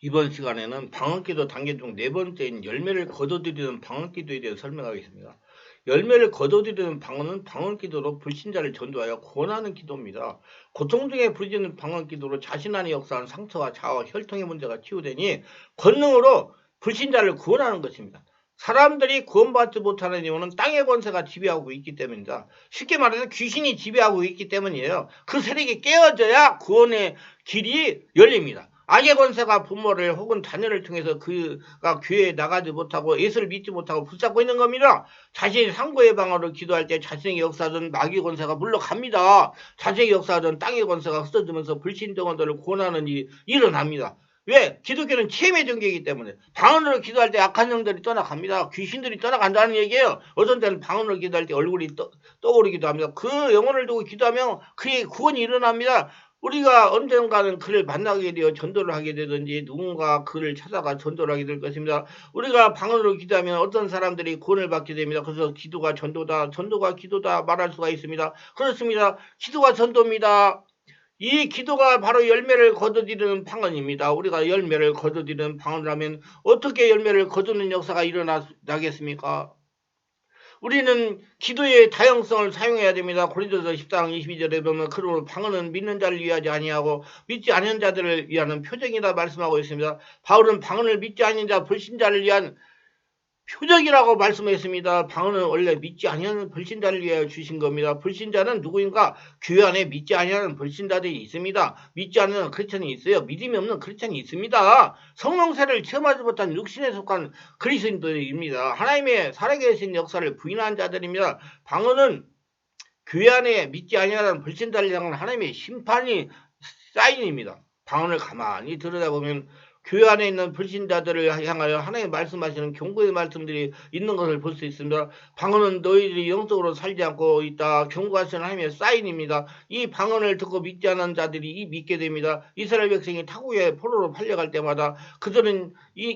이번 시간에는 방언기도 단계 중 네 번째인 열매를 거둬들이는 방언기도에 대해 설명하겠습니다. 열매를 거둬들이는 방언은 방언기도로 불신자를 전도하여 구원하는 기도입니다. 고통 중에 부르짖는 방언기도로 자신 안에 역사한 상처와 자아와 혈통의 문제가 치유되니 권능으로 불신자를 구원하는 것입니다. 사람들이 구원받지 못하는 이유는 땅의 권세가 지배하고 있기 때문입니다. 쉽게 말해서 귀신이 지배하고 있기 때문이에요. 그 세력이 깨어져야 구원의 길이 열립니다. 악의 권세가 부모를 혹은 자녀를 통해서 그가 교회에 나가지 못하고 예수를 믿지 못하고 붙잡고 있는 겁니다. 자신이 상고의 방어를 기도할 때 자신의 역사하던 마귀 권세가 물러갑니다. 자신의 역사하던 땅의 권세가 흩어지면서 불신등원들을 구원하는 일이 일어납니다. 왜? 기독교는 체험의 종교이기 때문에 방언으로 기도할 때 악한 영들이 떠나갑니다. 귀신들이 떠나간다는 얘기예요. 어떤 때는 방언으로 기도할 때 얼굴이 떠오르기도 합니다. 그 영혼을 두고 기도하면 그의 구원이 일어납니다. 우리가 언젠가는 그를 만나게 되어 전도를 하게 되든지 누군가 그를 찾아가 전도를 하게 될 것입니다. 우리가 방언으로 기도하면 어떤 사람들이 구원을 받게 됩니다. 그래서 기도가 전도다, 전도가 기도다 말할 수가 있습니다. 그렇습니다. 기도가 전도입니다. 이 기도가 바로 열매를 거둬들이는 방언입니다. 우리가 열매를 거둬들이는 방언을 하면 어떻게 열매를 거두는 역사가 일어나겠습니까? 우리는 기도의 다양성을 사용해야 됩니다. 고린도서 14장 22절에 보면 그러므로 방언은 믿는 자를 위하지 아니하고 믿지 않는 자들을 위하는 표적이다 말씀하고 있습니다. 바울은 방언을 믿지 않는 자 불신자를 위한 표적이라고 말씀했습니다. 방언은 원래 믿지 아니하는 불신자를 위하여 주신 겁니다. 불신자는 누구인가? 교회 안에 믿지 아니하는 불신자들이 있습니다. 믿지 않는 크리스천이 있어요. 믿음이 없는 크리스천이 있습니다. 성령세를 체험하지 못한 육신에 속한 그리스도인들입니다. 하나님의 살아계신 역사를 부인한 자들입니다. 방언은 교회 안에 믿지 아니하는 불신자를 향한 하나님의 심판이 사인입니다. 방언을 가만히 들여다보면 교회 안에 있는 불신자들을 향하여 하나님 말씀하시는 경고의 말씀들이 있는 것을 볼 수 있습니다. 방언은 너희들이 영적으로 살지 않고 있다. 경고하시는 하나님의 사인입니다. 이 방언을 듣고 믿지 않는 자들이 믿게 됩니다. 이스라엘 백성이 타국의 포로로 팔려갈 때마다 그들은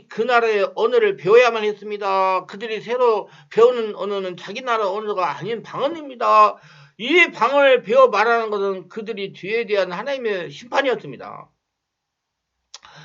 그 나라의 언어를 배워야만 했습니다. 그들이 새로 배우는 언어는 자기 나라 언어가 아닌 방언입니다. 이 방언을 배워 말하는 것은 그들이 죄에 대한 하나님의 심판이었습니다.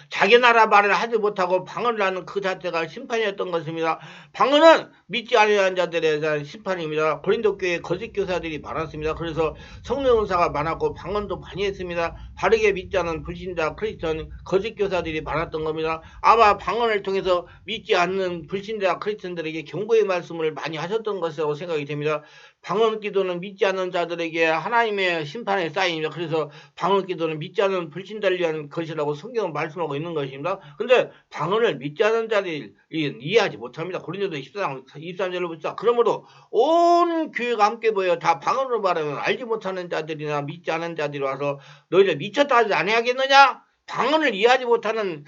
자기 나라 말을 하지 못하고 방언을 하는 그 자체가 심판이었던 것입니다. 방언은 믿지 않는 자들에 대한 심판입니다. 고린도 교회에 거짓 교사들이 많았습니다. 그래서 성령 은사가 많았고 방언도 많이 했습니다. 바르게 믿지 않는 불신자 크리스천 거짓 교사들이 많았던 겁니다. 아마 방언을 통해서 믿지 않는 불신자 크리스천들에게 경고의 말씀을 많이 하셨던 것이라고 생각이 됩니다. 방언 기도는 믿지 않는 자들에게 하나님의 심판의 사인입니다. 그래서 방언 기도는 믿지 않는 불신자를 위한 것이라고 성경은 말씀하고 있는 것입니다. 근데 방언을 믿지 않는 자들이 이해하지 못합니다. 고린도서 14장 23절로 보자. 그러므로 온 교회가 함께 모여 다 방언으로 말하면 알지 못하는 자들이나 믿지 않는 자들이 와서 너희들 미쳤다 하지 아니하겠느냐? 방언을 이해하지 못하는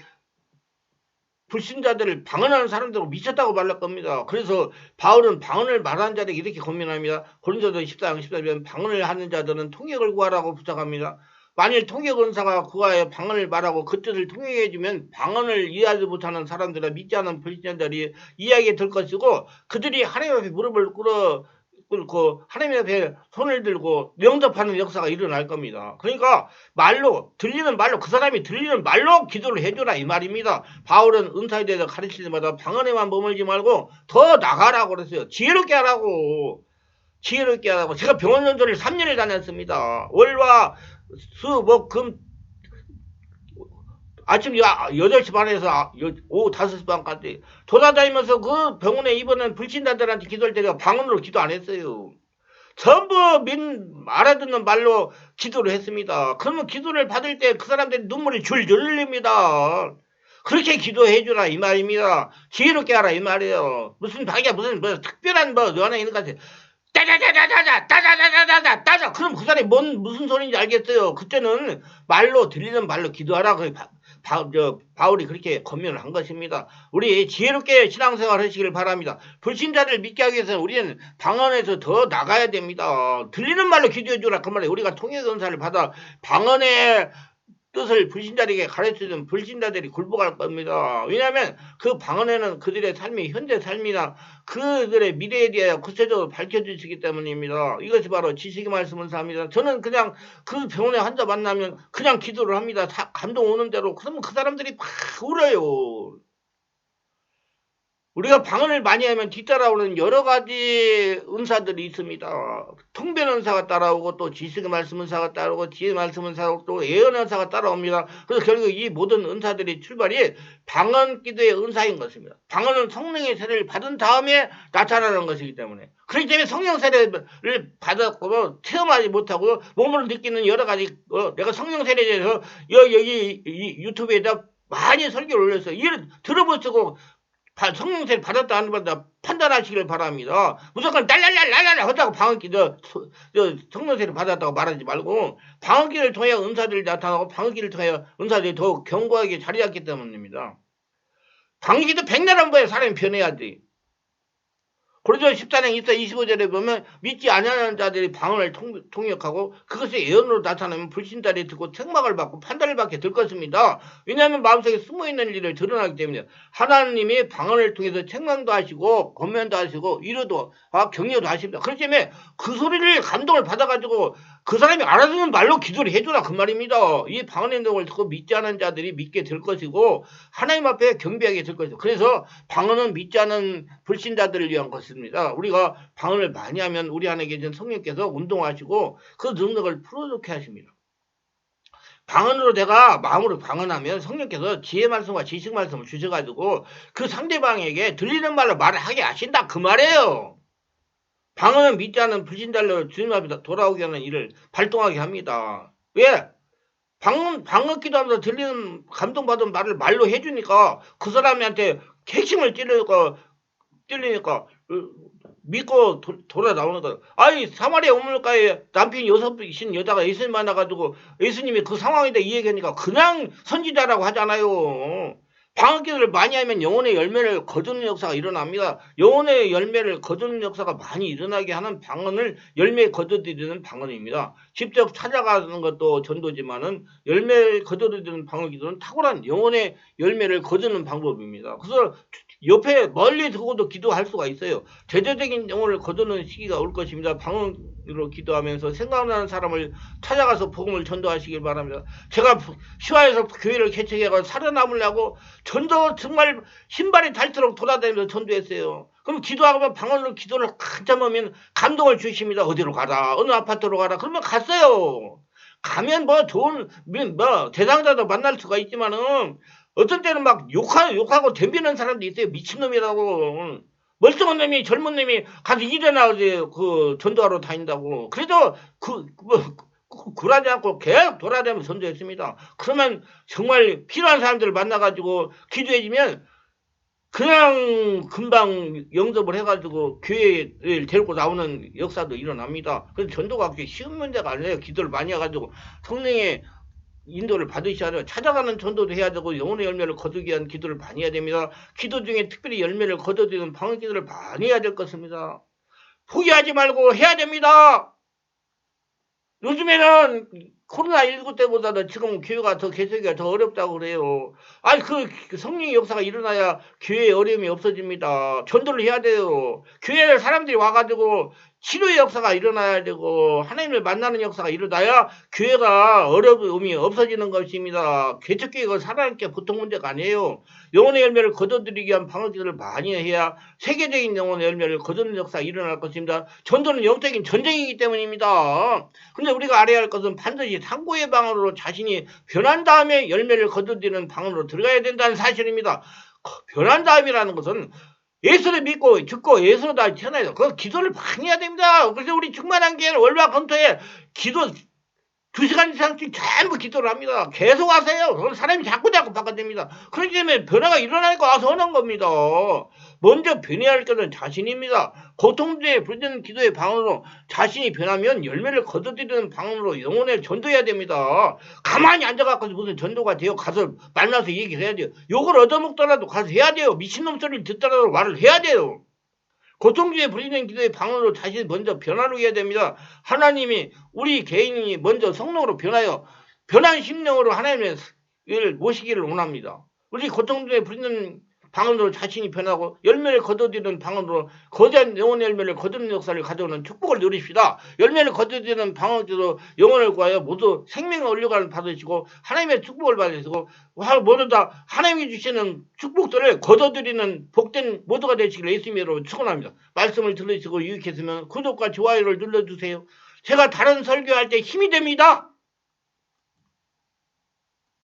불신자들을 방언하는 사람들을 미쳤다고 말할 겁니다. 그래서 바울은 방언을 말하는 자들에게 이렇게 권면합니다. 고린도서 14장 14절에 방언을 하는 자들은 통역을 구하라고 부탁합니다. 만일 통역 은사가 구하여 방언을 말하고 그 뜻을 통역해주면 방언을 이해하지 못하는 사람들은 믿지 않는 불신자들이 이해하게 될 것이고 그들이 하나님 앞에 무릎을 꿇고 하나님 앞에 손을 들고 영접하는 역사가 일어날 겁니다. 그러니까 말로 들리는 말로 그 사람이 들리는 말로 기도를 해줘라 이 말입니다. 바울은 은사에 대해서 가르칠 때마다 방언에만 머물지 말고 더 나가라고 그랬어요. 지혜롭게 하라고. 지혜롭게 하라고. 제가 병원 연수를 3년을 다녔습니다. 월화 수, 목, 금 아침 8시 반에서 오후 5시 반까지 돌아다니면서 그 병원에 입원한 불신자들한테 기도할 때 방언으로 기도 안 했어요. 전부 알아듣는 말로 기도를 했습니다. 그러면 기도를 받을 때 그 사람들이 눈물이 줄줄 흘립니다. 그렇게 기도해 주라 이 말입니다. 지혜롭게 하라 이 말이에요. 무슨 자기가 무슨 특별한 연에 있는 것 같아요. 따자. 그럼 그 사람이 무슨 소리인지 알겠어요. 그때는 말로 들리는 말로 기도하라. 바울이 그렇게 권면을 한 것입니다. 우리 지혜롭게 신앙생활 하시길 바랍니다. 불신자를 믿게 하기 위해서는 우리는 방언에서 더 나가야 됩니다. 들리는 말로 기도해 주라 그 말이에요. 우리가 통역 은사를 받아 방언에 뜻을 불신자에게 가르쳐주는 불신자들이 굴복할 겁니다. 왜냐하면 그 방언에는 그들의 삶이 현재 삶이나 그들의 미래에 대하여 구체적으로 밝혀주시기 때문입니다. 이것이 바로 지식의 말씀을 삽니다. 저는 그냥 그 병원에 환자 만나면 그냥 기도를 합니다. 감동 오는 대로. 그러면 그 사람들이 막 울어요. 우리가 방언을 많이 하면 뒤따라오는 여러 가지 은사들이 있습니다. 통변 은사가 따라오고 또 지식의 말씀 은사가 따라오고 지혜의 말씀 은사가 또 예언 은사가 따라옵니다. 그래서 결국 이 모든 은사들이 출발이 방언 기도의 은사인 것입니다. 방언은 성령의 세례를 받은 다음에 나타나는 것이기 때문에 그렇기 때문에 성령 세례를 받았고 체험하지 못하고 몸으로 느끼는 여러 가지 내가 성령 세례에 대해서 여기 이 유튜브에다 많이 설교를 올렸어요. 이를 들어보시고 성령세를 받았다 안 받았다 판단하시길 바랍니다. 무조건 날랄랄랄랄 하다고 방언기 성령세를 받았다고 말하지 말고 방언기를 통해 은사들이 나타나고 방언기를 통해 은사들이 더욱 견고하게 자리 잡기 때문입니다. 방언기도 백날 한 번에 사람이 변해야지. 고린도서 14장 25절에 보면 믿지 아니하는 자들이 방언을 통역하고 그것이 예언으로 나타나면 불신자들이 듣고 책망을 받고 판단을 받게 될 것입니다. 왜냐하면 마음속에 숨어있는 일을 드러나기 때문에 하나님이 방언을 통해서 책망도 하시고 권면도 하시고 위로도 격려도 하십니다. 그렇기 때문에 그 소리를 감동을 받아가지고 그 사람이 알아듣는 말로 기도를 해주라 그 말입니다. 이 방언의 행동을 듣고 믿지 않은 자들이 믿게 될 것이고 하나님 앞에 경배하게 될 것이고 그래서 방언은 믿지 않은 불신자들을 위한 것입니다. 우리가 방언을 많이 하면 우리 안에 계신 성령께서 운동하시고 그 능력을 풀어놓게 하십니다. 방언으로 내가 마음으로 방언하면 성령께서 지혜 말씀과 지식 말씀을 주셔가지고 그 상대방에게 들리는 말로 말을 하게 하신다 그 말이에요. 방언은 믿지 않은 불신자를 주님 앞에 돌아오게 하는 일을 발동하게 합니다. 왜? 방언 기도하면서 들리는 감동받은 말을 말로 해주니까 그 사람한테 핵심을 찔리니까 믿고 돌아 나오는 거예요. 아니 사마리아 우물가에 남편이 6이신 여자가 예수님 만나가지고 예수님이 그 상황에다 이 얘기하니까 그냥 선지자라고 하잖아요. 방언 기도를 많이 하면 영혼의 열매를 거두는 역사가 일어납니다. 영혼의 열매를 거두는 역사가 많이 일어나게 하는 방언을 열매 거두드리는 방언입니다. 직접 찾아가는 것도 전도지만은 열매를 거두드리는 방언 기도는 탁월한 영혼의 열매를 거두는 방법입니다. 그래서 옆에 멀리 두고도 기도할 수가 있어요. 대대적인 영혼을 거두는 시기가 올 것입니다. 방언으로 기도하면서 생각나는 사람을 찾아가서 복음을 전도하시길 바랍니다. 제가 시화에서 교회를 개척해서 살아남으려고 전도 정말 신발이 닳도록 돌아다니면서 전도했어요. 그럼 기도하면 방언으로 기도를 한참 하면 감동을 주십니다. 어디로 가라 어느 아파트로 가라 그러면 갔어요. 가면 뭐 좋은 대상자도 만날 수가 있지만은 어떤 때는 막 욕하고 덤비는 사람도 있어요. 미친놈이라고. 멀쩡한 놈이 젊은 놈이 가서 일어나 그 전도하러 다닌다고. 그래도 굴하지 않고 계속 돌아다니면서 전도했습니다. 그러면 정말 필요한 사람들을 만나가지고 기도해주면 그냥 금방 영접을 해가지고 교회를 데리고 나오는 역사도 일어납니다. 그래서 전도가 그렇게 쉬운 문제가 아니에요. 기도를 많이 해가지고 성령의 인도를 받으셔야 돼요. 찾아가는 전도도 해야 되고 영혼의 열매를 거두기 위한 기도를 많이 해야 됩니다. 기도 중에 특별히 열매를 거둬들이는 방언 기도를 많이 해야 될 것입니다. 포기하지 말고 해야 됩니다. 요즘에는 코로나19 때보다는 지금 교회가 더 개척이 더 어렵다고 그래요. 아니 그 성령의 역사가 일어나야 교회에 어려움이 없어집니다. 전도를 해야 돼요. 교회에 사람들이 와가지고 치료의 역사가 일어나야 되고 하나님을 만나는 역사가 일어나야 교회가 어려움이 없어지는 것입니다. 개척교회가 살아가는 게 보통 문제가 아니에요. 영혼의 열매를 거둬들이기 위한 방언 기도를 많이 해야 세계적인 영혼의 열매를 거두는 역사가 일어날 것입니다. 전도는 영적인 전쟁이기 때문입니다. 근데 우리가 알아야 할 것은 반드시 상고의 방언으로 자신이 변한 다음에 열매를 거둬들이는 방언으로 들어가야 된다는 사실입니다. 변한 다음이라는 것은 예수를 믿고 듣고 예수로 다 태어나요. 그 기도를 많이 해야 됩니다. 그래서 우리 충만한 교회는 월화 검토에 기도 2시간 이상씩 전부 기도를 합니다. 계속 하세요. 그럼 사람이 자꾸 바꿔됩니다. 그렇기 때문에 변화가 일어나니까 와서 하는 겁니다. 먼저 변해야 할 것은 자신입니다. 고통주의 부르짖는 기도의 방언으로 자신이 변하면 열매를 거둬들이는 방언으로 영혼에 전도해야 됩니다. 가만히 앉아갖고 무슨 전도가 돼요. 가서 만나서 얘기를 해야 돼요. 욕을 얻어먹더라도 가서 해야 돼요. 미친놈 소리를 듣더라도 말을 해야 돼요. 고통주의 부르짖는 기도의 방언으로 자신이 먼저 변화를 해야 됩니다. 하나님이 우리 개인이 먼저 성령으로 변하여 변한 심령으로 하나님의 일 모시기를 원합니다. 우리 고통중에 부리는 방언으로 자신이 변하고 열매를 거둬들이는 방언으로 거대한 영혼의 열매를 거두는 역사를 가져오는 축복을 누리십시다. 열매를 거둬들이는 방언으로 영혼을 구하여 모두 생명을 올려가는 받으시고 하나님의 축복을 받으시고 모두 다 하나님이 주시는 축복들을 거둬들이는 복된 모두가 되시기를 예수님으로 축원합니다. 말씀을 들으시고 유익했으면 구독과 좋아요를 눌러주세요. 제가 다른 설교할 때 힘이 됩니다.